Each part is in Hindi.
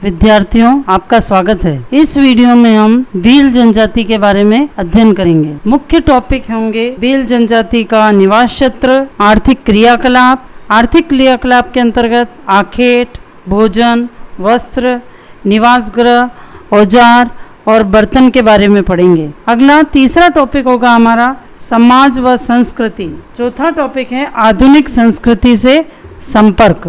विद्यार्थियों, आपका स्वागत है। इस वीडियो में हम भील जनजाति के बारे में अध्ययन करेंगे। मुख्य टॉपिक होंगे भील जनजाति का निवास क्षेत्र, आर्थिक क्रियाकलाप। आर्थिक क्रियाकलाप के अंतर्गत आखेट, भोजन, वस्त्र, निवास गृह, औजार और बर्तन के बारे में पढ़ेंगे। अगला तीसरा टॉपिक होगा हमारा समाज व संस्कृति। चौथा टॉपिक है आधुनिक संस्कृति से संपर्क।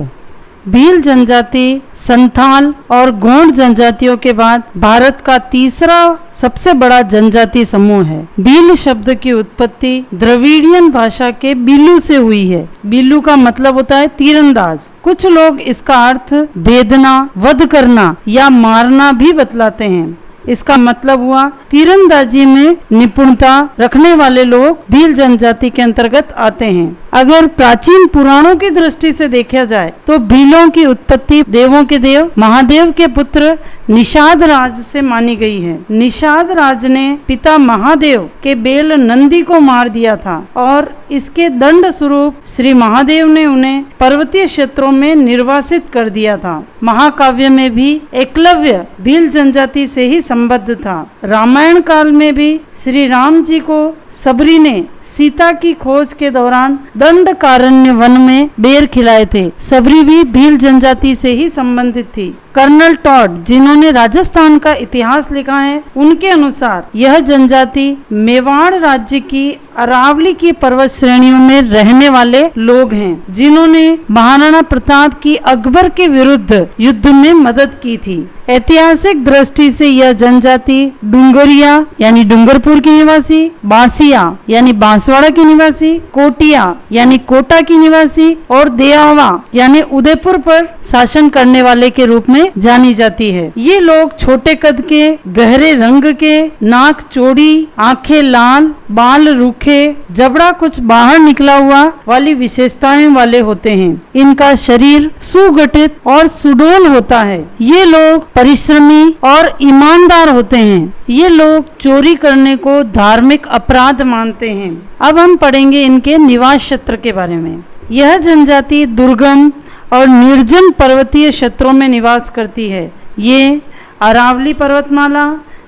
भील जनजाति संथाल और गोंड जनजातियों के बाद भारत का तीसरा सबसे बड़ा जनजाति समूह है। भील शब्द की उत्पत्ति द्रविड़ियन भाषा के बिल्लू से हुई है। बिल्लू का मतलब होता है तीरंदाज। कुछ लोग इसका अर्थ भेदना, वध करना या मारना भी बतलाते हैं। इसका मतलब हुआ तीरंदाजी में निपुणता रखने वाले लोग भील जनजाति के अंतर्गत आते हैं। अगर प्राचीन पुराणों की दृष्टि से देखा जाए तो भीलों की उत्पत्ति देवों के देव महादेव के पुत्र निषाद राज से मानी गई है। निषाद राज ने पिता महादेव के बेल नंदी को मार दिया था और इसके दंड स्वरूप श्री महादेव ने उन्हें पर्वतीय क्षेत्रों में निर्वासित कर दिया था। महाकाव्य में भी एकलव्य भील जनजाति से ही संबद्ध था। रामायण काल में भी श्री राम जी को सबरी ने सीता की खोज के दौरान दंडकारण्य वन में बेर खिलाए थे। सबरी भी भील जनजाति से ही संबंधित थी। कर्नल टॉड, जिन्होंने राजस्थान का इतिहास लिखा है, उनके अनुसार यह जनजाति मेवाड़ राज्य की अरावली की पर्वत श्रेणियों में रहने वाले लोग हैं, जिन्होंने महाराणा प्रताप की अकबर के विरुद्ध युद्ध में मदद की थी। ऐतिहासिक दृष्टि से यह जनजाति डूंगरिया यानी डूंगरपुर की निवासी, बासिया यानी बांसवाड़ा की निवासी, कोटिया यानी कोटा की निवासी और देआवा यानी उदयपुर पर शासन करने वाले के रूप में जानी जाती है। ये लोग छोटे कद के, गहरे रंग के, नाक चौड़ी, आंखें लाल, बाल रूखे, जबड़ा कुछ बाहर निकला हुआ वाली विशेषताएं वाले होते हैं। इनका शरीर सुगठित और सुडौल होता है। ये लोग परिश्रमी और ईमानदार होते हैं। ये लोग चोरी करने को धार्मिक अपराध मानते हैं। अब हम पढ़ेंगे इनके निवास क्षेत्र के बारे में। यह जनजाति दुर्गम और निर्जन पर्वतीय क्षेत्रों में निवास करती है। ये अरावली पर्वतमाला,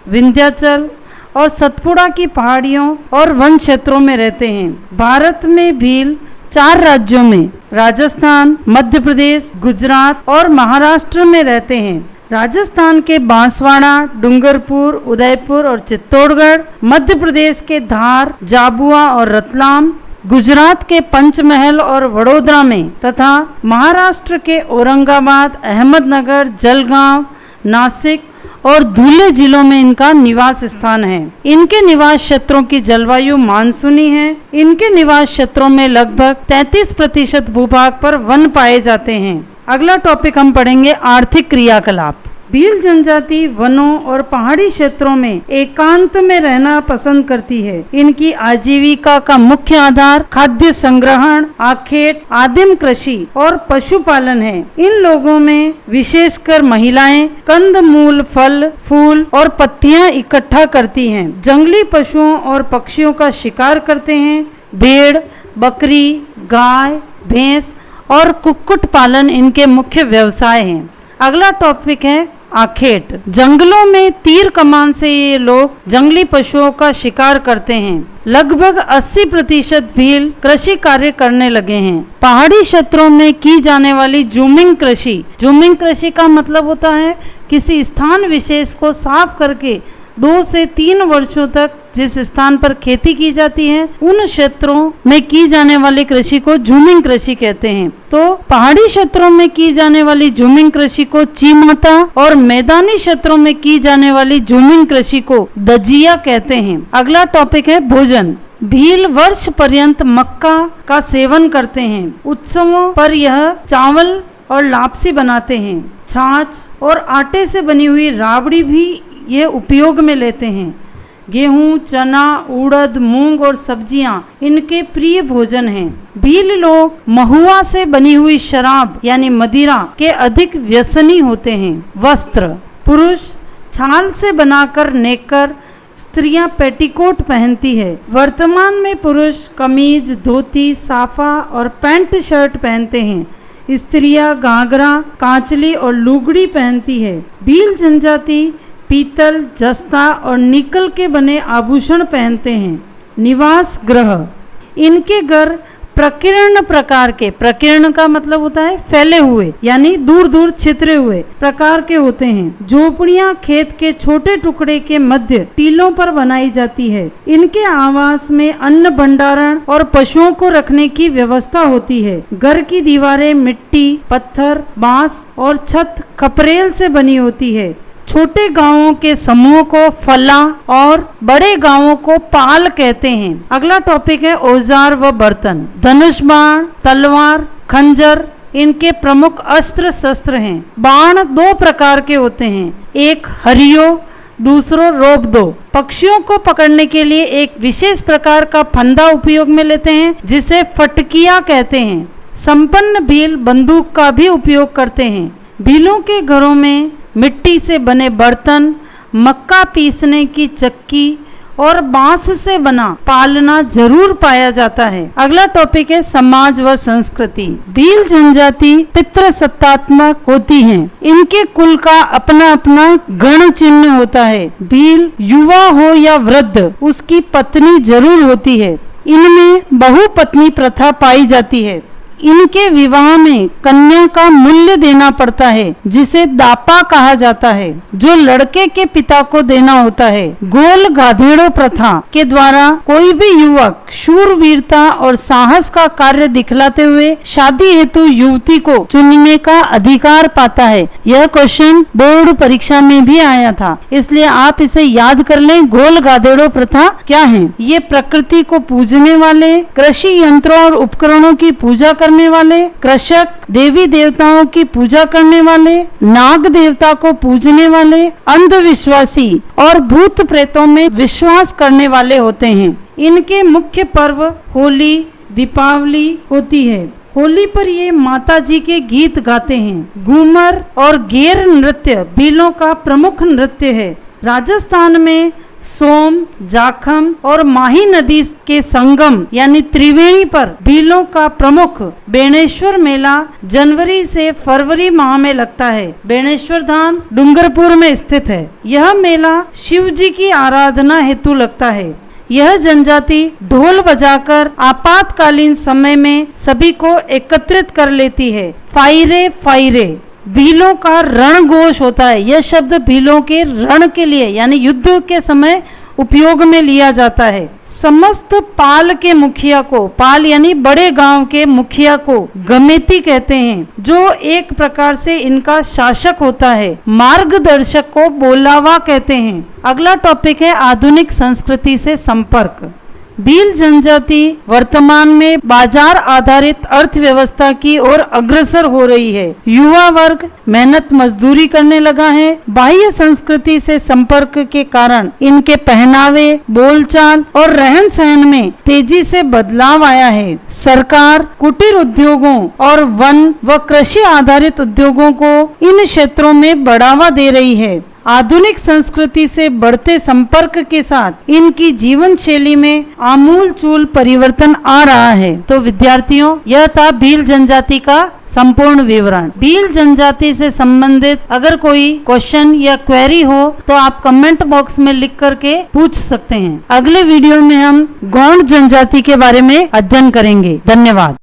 विंध्याचल और सतपुड़ा की पहाड़ियों और वन क्षेत्रों में रहते हैं। भारत में भील 4 राज्यों में राजस्थान, मध्य प्रदेश, गुजरात और महाराष्ट्र में रहते हैं। राजस्थान के बांसवाड़ा, डूंगरपुर, उदयपुर और चित्तौड़गढ़, मध्य प्रदेश के धार, जाबुआ और रतलाम, गुजरात के पंचमहल और वडोदरा में तथा महाराष्ट्र के औरंगाबाद, अहमदनगर, जलगांव, नासिक और धुले जिलों में इनका निवास स्थान है। इनके निवास क्षेत्रों की जलवायु मानसूनी है। इनके निवास क्षेत्रों में लगभग 33% भूभाग पर वन पाए जाते हैं। अगला टॉपिक हम पढ़ेंगे आर्थिक क्रियाकलाप। भील जनजाति वनों और पहाड़ी क्षेत्रों में एकांत में रहना पसंद करती है। इनकी आजीविका का मुख्य आधार खाद्य संग्रहण, आखेट, आदिम कृषि और पशुपालन है। इन लोगों में विशेषकर महिलाएं कंदमूल, फल, फूल और पत्तियां इकट्ठा करती हैं। जंगली पशुओं और पक्षियों का शिकार करते हैं। भेड़, बकरी, गाय, भैंस और कुक्कुट पालन इनके मुख्य व्यवसाय हैं। अगला टॉपिक है आखेट। जंगलों में तीर कमान से ये लोग जंगली पशुओं का शिकार करते हैं। लगभग 80% भील कृषि कार्य करने लगे हैं। पहाड़ी क्षेत्रों में की जाने वाली जूमिंग कृषि का मतलब होता है किसी स्थान विशेष को साफ करके 2 से 3 वर्षों तक जिस स्थान पर खेती की जाती है उन क्षेत्रों में की जाने वाली कृषि को जूमिंग कृषि कहते हैं। तो पहाड़ी क्षेत्रों में की जाने वाली जूमिंग कृषि को चीमाता और मैदानी क्षेत्रों में की जाने वाली जूमिंग कृषि को दजिया कहते हैं। अगला टॉपिक है भोजन। भील वर्ष पर्यंत मक्का का सेवन करते हैं। उत्सवों पर यह चावल और लापसी बनाते हैं। छाछ और आटे से बनी हुई राबड़ी भी ये उपयोग में लेते हैं। गेहूं, चना, उड़द, मूंग और सब्जियां इनके प्रिय भोजन हैं। भील लोग महुआ से बनी हुई शराब यानी मदिरा के अधिक व्यसनी होते हैं। वस्त्र। पुरुष छाल से बनाकर नेकर, स्त्रियां पेटीकोट पहनती है। वर्तमान में पुरुष कमीज, धोती, साफा और पैंट शर्ट पहनते हैं। स्त्रियां घाघरा, कांचली और लुगड़ी पहनती है। भील जनजाति पीतल, जस्ता और निकल के बने आभूषण पहनते हैं। निवास गृह, इनके घर प्रकीर्ण प्रकार के, प्रकीर्ण का मतलब होता है फैले हुए यानी दूर दूर छितरे हुए प्रकार के होते हैं। झोपड़ियां खेत के छोटे टुकड़े के मध्य टीलों पर बनाई जाती है। इनके आवास में अन्न भंडारण और पशुओं को रखने की व्यवस्था होती है। घर की दीवारें मिट्टी, पत्थर, बांस और छत खपरेल से बनी होती है। छोटे गांवों के समूह को फला और बड़े गांवों को पाल कहते हैं। अगला टॉपिक है औजार व बर्तन। धनुष बाण, तलवार, खंजर इनके प्रमुख अस्त्र शस्त्र हैं। बाण दो प्रकार के होते हैं, एक हरियो, दूसरो रोबदो। पक्षियों को पकड़ने के लिए एक विशेष प्रकार का फंदा उपयोग में लेते हैं जिसे फटकिया कहते हैं। संपन्न भील बंदूक का भी उपयोग करते हैं। भीलों के घरों में मिट्टी से बने बर्तन, मक्का पीसने की चक्की और बांस से बना पालना जरूर पाया जाता है। अगला टॉपिक है समाज व संस्कृति। भील जनजाति पितृसत्तात्मक होती है। इनके कुल का अपना अपना गण चिन्ह होता है। भील युवा हो या वृद्ध, उसकी पत्नी जरूर होती है। इनमें बहुपत्नी प्रथा पाई जाती है। इनके विवाह में कन्या का मूल्य देना पड़ता है जिसे दापा कहा जाता है, जो लड़के के पिता को देना होता है। गोल गाधेड़ो प्रथा के द्वारा कोई भी युवक शूरवीरता और साहस का कार्य दिखलाते हुए शादी हेतु युवती को चुनने का अधिकार पाता है। यह क्वेश्चन बोर्ड परीक्षा में भी आया था, इसलिए आप इसे याद कर लें। गोल गाधेड़ो प्रथा क्या है? ये प्रकृति को पूजने वाले, कृषि यंत्रों और उपकरणों की पूजा करने वाले, कृषक, देवी देवताओं की पूजा करने वाले, नाग देवता को पूजने वाले, अंधविश्वासी और भूत प्रेतों में विश्वास करने वाले होते हैं। इनके मुख्य पर्व होली, दीपावली होती है। होली पर ये माता जी के गीत गाते हैं। घूमर और गेर नृत्य भीलों का प्रमुख नृत्य है। राजस्थान में सोम, जाखम और माही नदी के संगम यानी त्रिवेणी पर भीलों का प्रमुख बेणेश्वर मेला जनवरी से फरवरी माह में लगता है। बेणेश्वर धाम डूंगरपुर में स्थित है। यह मेला शिव जी की आराधना हेतु लगता है। यह जनजाति ढोल बजाकर आपातकालीन समय में सभी को एकत्रित कर लेती है। फाइरे फाइरे भीलों का रण घोष होता है। यह शब्द भीलों के रण के लिए यानी युद्ध के समय उपयोग में लिया जाता है। समस्त पाल के मुखिया को, पाल यानी बड़े गांव के मुखिया को गमेती कहते हैं, जो एक प्रकार से इनका शासक होता है। मार्गदर्शक को बोलावा कहते हैं। अगला टॉपिक है आधुनिक संस्कृति से संपर्क। भील जनजाति वर्तमान में बाजार आधारित अर्थव्यवस्था की ओर अग्रसर हो रही है। युवा वर्ग मेहनत मजदूरी करने लगा है। बाह्य संस्कृति से संपर्क के कारण इनके पहनावे, बोलचाल और रहन सहन में तेजी से बदलाव आया है। सरकार कुटीर उद्योगों और वन व कृषि आधारित उद्योगों को इन क्षेत्रों में बढ़ावा दे रही है। आधुनिक संस्कृति से बढ़ते संपर्क के साथ इनकी जीवन शैली में आमूलचूल परिवर्तन आ रहा है। तो विद्यार्थियों, यह था भील जनजाति का संपूर्ण विवरण। भील जनजाति से संबंधित अगर कोई क्वेश्चन या क्वेरी हो तो आप कमेंट बॉक्स में लिख करके पूछ सकते हैं। अगले वीडियो में हम गौंड जनजाति के बारे में अध्ययन करेंगे। धन्यवाद।